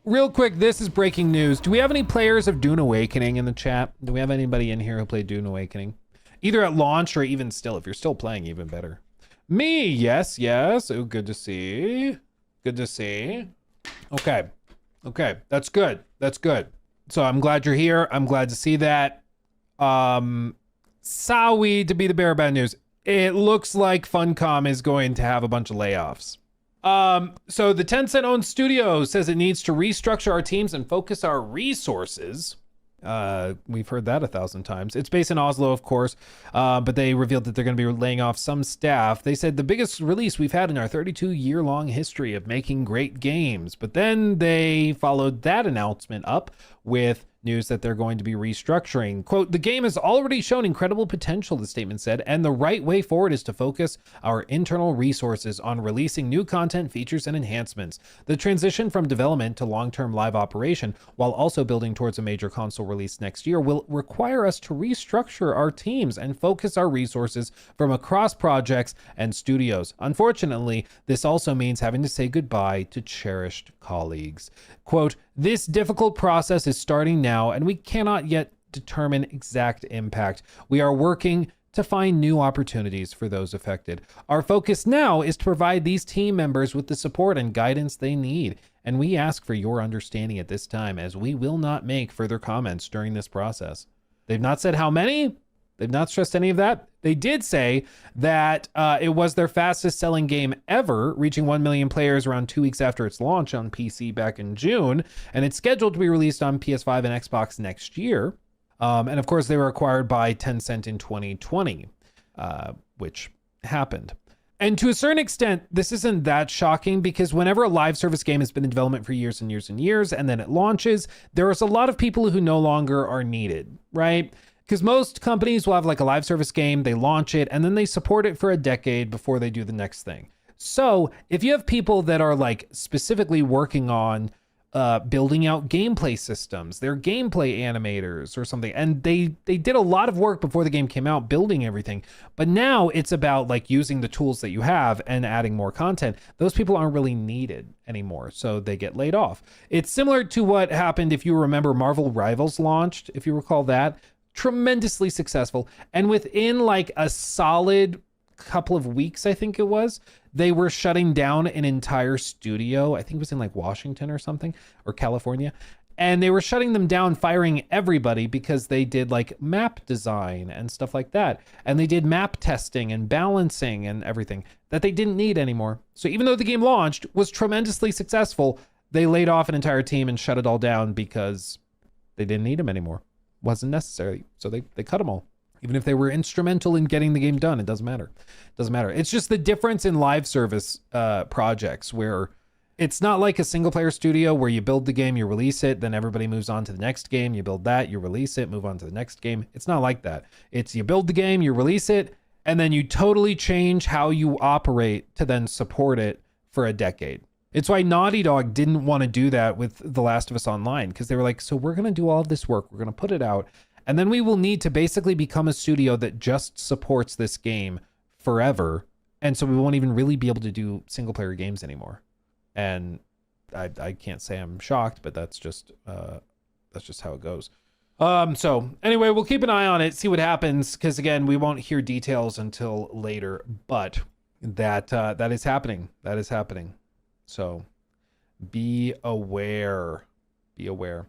real quick, this is breaking news. Do we have any players of Dune Awakening in the chat? Do we have anybody in here who played Dune Awakening? Either at launch or even still, if you're still playing, even better. Me, yes. Oh, good to see. Good to see. Okay, that's good. So I'm glad you're here. I'm glad to see that. Sorry to be the bearer of bad news. It looks like Funcom is going to have a bunch of layoffs. So the Tencent-owned studio says it needs to restructure our teams and focus our resources. We've heard that 1,000 times. It's based in Oslo, of course, but they revealed that they're going to be laying off some staff. They said the biggest release we've had in our 32-year-long history of making great games. But then they followed that announcement up with news that they're going to be restructuring. Quote, the game has already shown incredible potential, the statement said, and the right way forward is to focus our internal resources on releasing new content, features, and enhancements. The transition from development to long-term live operation, while also building towards a major console release next year, will require us to restructure our teams and focus our resources from across projects and studios. Unfortunately, this also means having to say goodbye to cherished colleagues. Quote, this difficult process is starting now, and we cannot yet determine exact impact. We are working to find new opportunities for those affected. Our focus now is to provide these team members with the support and guidance they need, and we ask for your understanding at this time, as we will not make further comments during this process. They've not said how many. They've not stressed any of that. They did say that it was their fastest selling game ever, reaching 1 million players around 2 weeks after its launch on PC back in June. And it's scheduled to be released on PS5 and Xbox next year. And of course, they were acquired by Tencent in 2020, which happened. And to a certain extent, this isn't that shocking, because whenever a live service game has been in development for years and years and years, and then it launches, there is a lot of people who no longer are needed, right? Because most companies will have like a live service game, they launch it, and then they support it for a decade before they do the next thing. So if you have people that are like specifically working on building out gameplay systems, they're gameplay animators or something, and they did a lot of work before the game came out building everything, but now it's about like using the tools that you have and adding more content. Those people aren't really needed anymore, so they get laid off. It's similar to what happened, if you remember, Marvel Rivals launched, if you recall that. Tremendously successful, and within like a solid couple of weeks, I think it was, they were shutting down an entire studio. I think it was in like Washington or something, or California, and they were shutting them down, firing everybody because they did like map design and stuff like that, and they did map testing and balancing and everything that they didn't need anymore. So even though the game launched, was tremendously successful, they laid off an entire team and shut it all down because they didn't need them anymore. Wasn't necessary, so they cut them all. Even if they were instrumental in getting the game done, it doesn't matter. It's just the difference in live service projects, where it's not like a single player studio where you build the game, you release it, then everybody moves on to the next game, you build that, you release it, move on to the next game. It's not like that. It's you build the game, you release it, and then you totally change how you operate to then support it for a decade. It's why Naughty Dog didn't want to do that with The Last of Us Online, because they were like, so we're going to do all of this work, we're going to put it out, and then we will need to basically become a studio that just supports this game forever, and so we won't even really be able to do single player games anymore. And I can't say I'm shocked, but that's just how it goes. So anyway, we'll keep an eye on it, see what happens, because again, we won't hear details until later, but that is happening. That is happening. So be aware. Be aware.